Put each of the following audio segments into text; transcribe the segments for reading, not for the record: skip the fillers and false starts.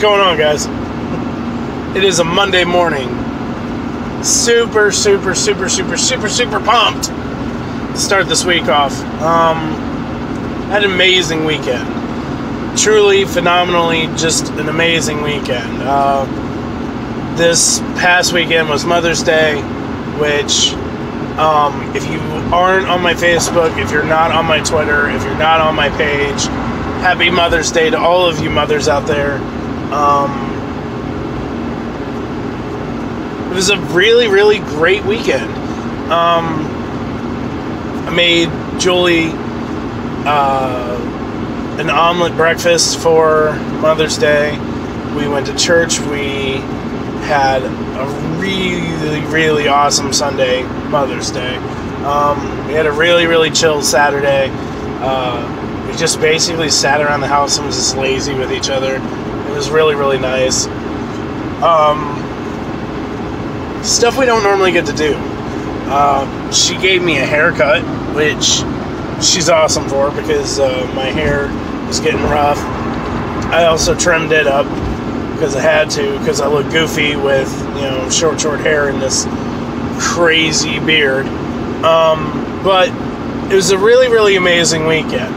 going on, guys? It is a Monday morning. Super pumped to start this week off. Had an amazing weekend. Truly, phenomenally, just an amazing weekend. This past weekend was Mother's Day, which, if you aren't on my Facebook, if you're not on my Twitter, if you're not on my page, happy Mother's Day to all of you mothers out there. It was a really great weekend. I made Julie an omelet breakfast for Mother's Day. We went to church. We had a really awesome Sunday, Mother's Day. We had a really chill Saturday. We just basically sat around the house and was just lazy with each other. It was really nice. Stuff we don't normally get to do. She gave me a haircut, which she's awesome for because my hair was getting rough. I also trimmed it up because I had to, because I look goofy with, short hair and this crazy beard. But it was a really amazing weekend.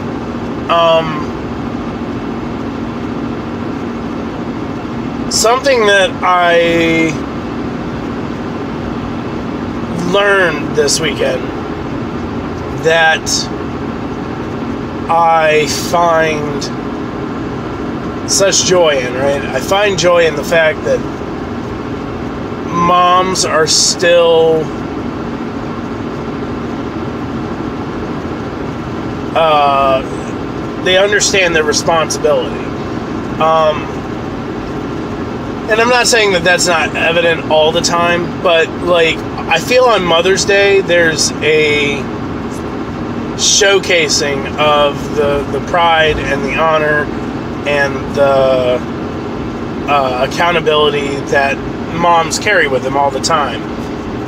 Something that I learned this weekend that I find such joy in, right? I find joy in the fact that moms are still they understand their responsibility. And I'm not saying that that's not evident all the time, but I feel on Mother's Day there's a showcasing of the pride and the honor and the accountability that moms carry with them all the time.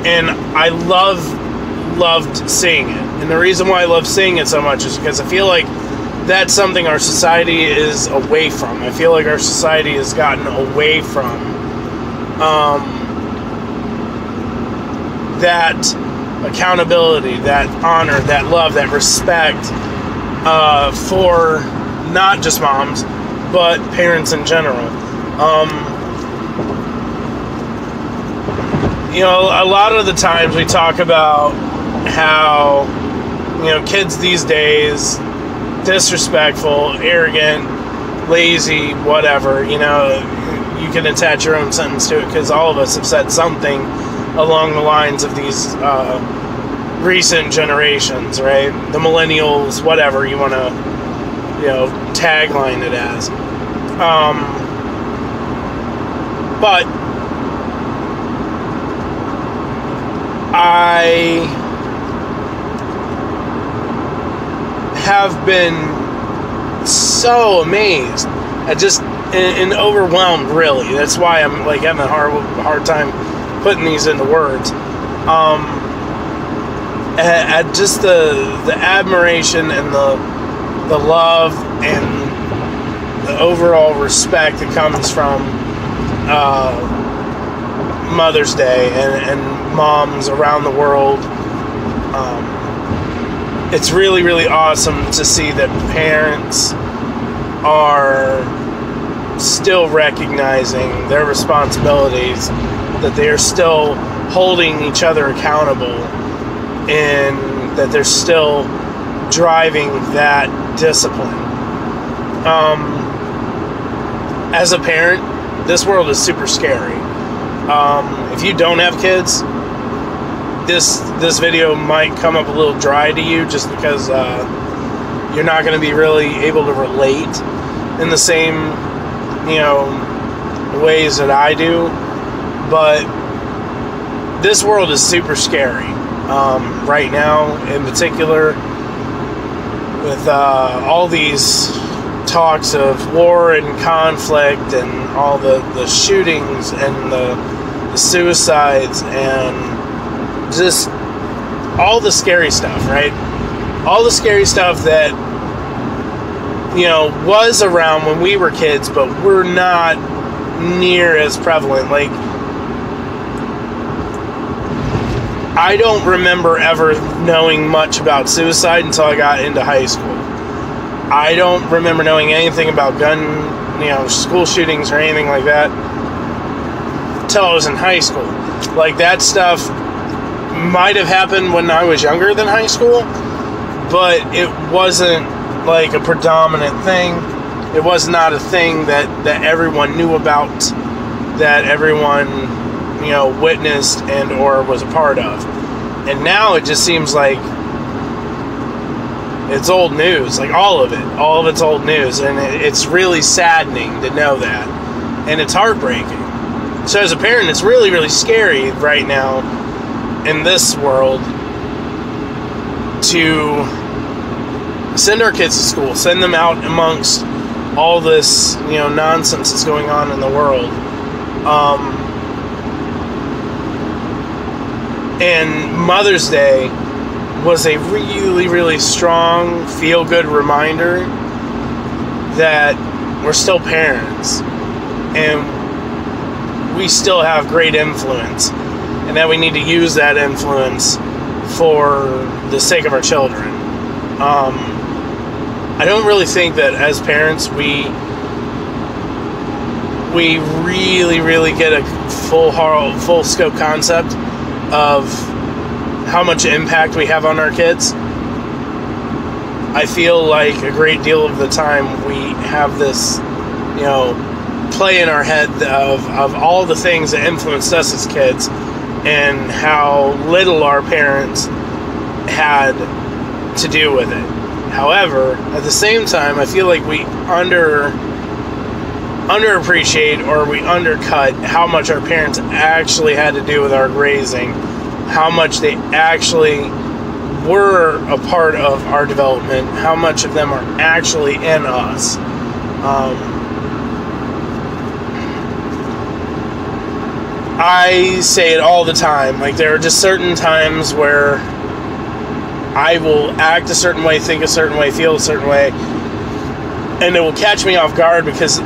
And I loved seeing it. And the reason why I love seeing it so much is because I feel like that's something our society is away from. I feel like our society has gotten away from that accountability, that honor, that love, that respect for not just moms, but parents in general. A lot of the times we talk about how, kids these days, disrespectful, arrogant, lazy, whatever, you can attach your own sentence to it because all of us have said something along the lines of these recent generations, right? The millennials, whatever you want to, tagline it as. But I have been so amazed at just and overwhelmed, really. That's why I'm having a hard time putting these into words. At just the admiration and the love and the overall respect that comes from Mother's Day and moms around the world. It's really awesome to see that parents are still recognizing their responsibilities, that they are still holding each other accountable, and that they're still driving that discipline. As a parent, this world is super scary. If you don't have kids, this video might come up a little dry to you just because you're not going to be really able to relate in the same ways that I do, but this world is super scary right now, in particular with all these talks of war and conflict and all the shootings and the suicides and just all the scary stuff, right? All the scary stuff that, was around when we were kids, but we're not near as prevalent. Like, I don't remember ever knowing much about suicide until I got into high school. I don't remember knowing anything about school shootings or anything like that until I was in high school. Like, that stuff might have happened when I was younger than high school, but it wasn't like a predominant thing. It was not a thing that everyone knew about, that everyone, witnessed and or was a part of. And now it just seems like it's old news. Like, all of it's old news, and it's really saddening to know that, and it's heartbreaking. So as a parent, it's really, really scary right now in this world to send our kids to school, send them out amongst all this, nonsense that's going on in the world. And Mother's Day was a really, really strong, feel-good reminder that we're still parents, and we still have great influence, and that we need to use that influence for the sake of our children. I don't really think that as parents we really, really get a full scope concept of how much impact we have on our kids. I feel like a great deal of the time we have this, play in our head of all the things that influenced us as kids, and how little our parents had to do with it. However, at the same time, I feel like we underappreciate, or we undercut how much our parents actually had to do with our raising, how much they actually were a part of our development, how much of them are actually in us. I say it all the time. Like, there are just certain times where I will act a certain way, think a certain way, feel a certain way, and it will catch me off guard, because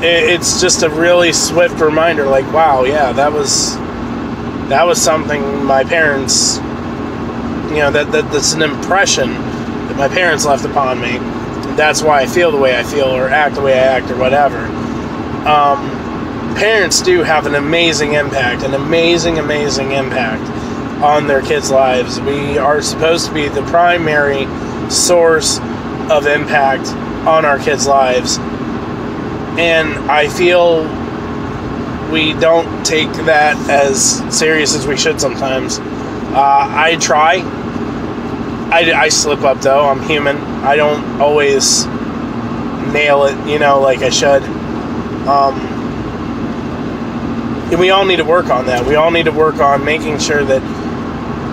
it's just a really swift reminder, like, wow, yeah, that was something my parents, that's an impression that my parents left upon me. That's why I feel the way I feel, or act the way I act, or whatever. Parents do have an amazing impact, on their kids' lives. We are supposed to be the primary source of impact on our kids' lives. And I feel we don't take that as serious as we should sometimes. I try. I slip up, though. I'm human. I don't always nail it, like I should. And we all need to work on that. We all need to work on making sure that,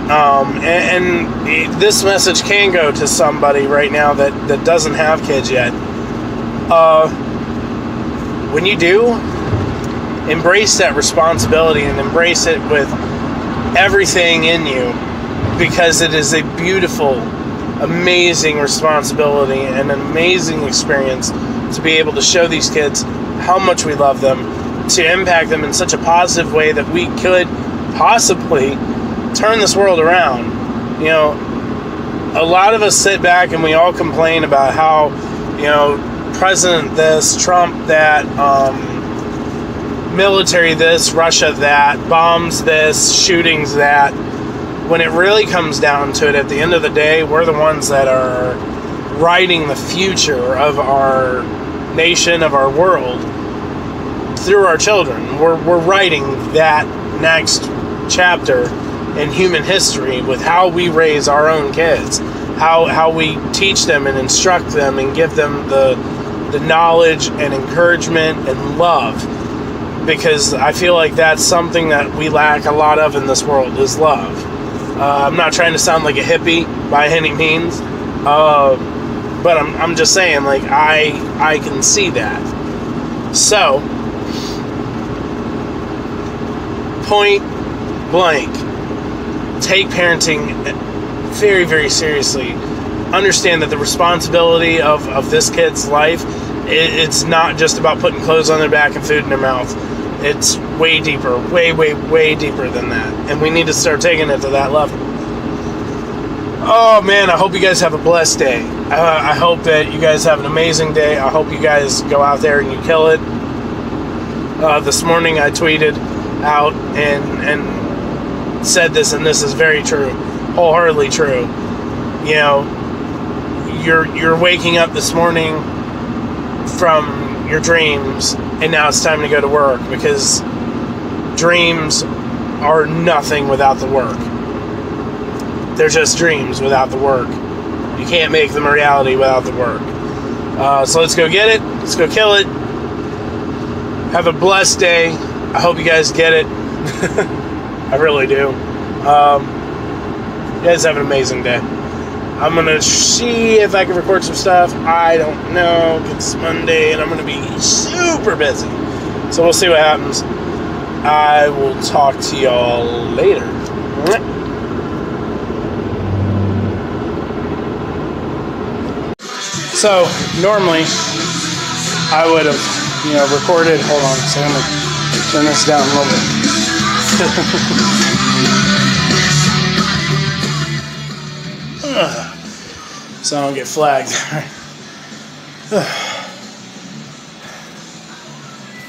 and this message can go to somebody right now that doesn't have kids yet. When you do, embrace that responsibility, and embrace it with everything in you, because it is a beautiful, amazing responsibility and an amazing experience to be able to show these kids how much we love them, to impact them in such a positive way that we could possibly turn this world around. A lot of us sit back and we all complain about how, President this, Trump that, military this, Russia that, bombs this, shootings that. When it really comes down to it, at the end of the day, we're the ones that are writing the future of our nation, of our world, through our children. We're writing that next chapter in human history with how we raise our own kids, how we teach them and instruct them and give them the knowledge and encouragement and love, because I feel like that's something that we lack a lot of in this world, is love. I'm not trying to sound like a hippie by any means, but I'm just saying, like, I can see that. So, point blank, take parenting very, very seriously. Understand that the responsibility of this kid's life it's not just about putting clothes on their back and food in their mouth. It's way deeper, way deeper than that. And we need to start taking it to that level. Oh man, I hope you guys have a blessed day. I hope that you guys have an amazing day. I hope you guys go out there and you kill it. This morning I tweeted out and said this, and this is very true, wholeheartedly true. You know, you're waking up this morning from your dreams, and now it's time to go to work, because dreams are nothing without the work. They're just dreams without the work. You can't make them a reality without the work. So let's go get it. Let's go kill it. Have a blessed day. I hope you guys get it. I really do. You guys have an amazing day. I'm going to see if I can record some stuff. I don't know. It's Monday and I'm going to be super busy. So we'll see what happens. I will talk to y'all later. So normally I would have, recorded. Hold on, so I'm going to turn this down a little bit. So I don't get flagged.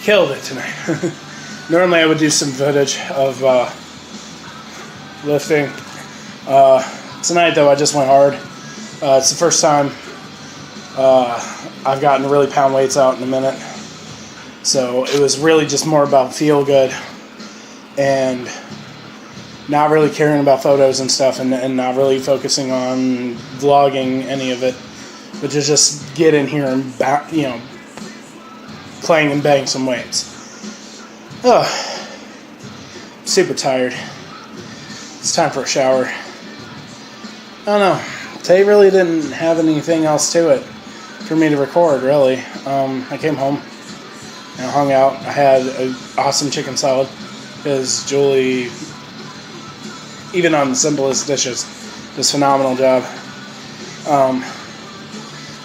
Killed it tonight. Normally I would do some footage of lifting. Tonight though, I just went hard. It's the first time I've gotten to really pound weights out in a minute. So it was really just more about feel good and not really caring about photos and stuff, and not really focusing on vlogging any of it, but to just get in here and clang and bang some weights. Super tired. It's time for a shower. I don't know. Today really didn't have anything else to it for me to record, really. I came home and hung out. I had an awesome chicken salad because Julie, even on the simplest dishes, does a phenomenal job.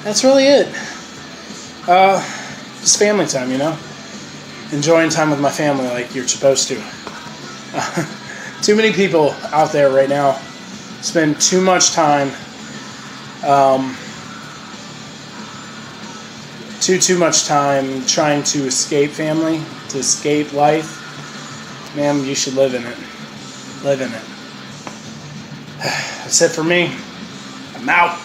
That's really it. Just family time, enjoying time with my family like you're supposed to. Too many people out there right now spend too much time too much time trying to escape family, to escape life. Man, you should live in it. Live in it. That's it for me. I'm out.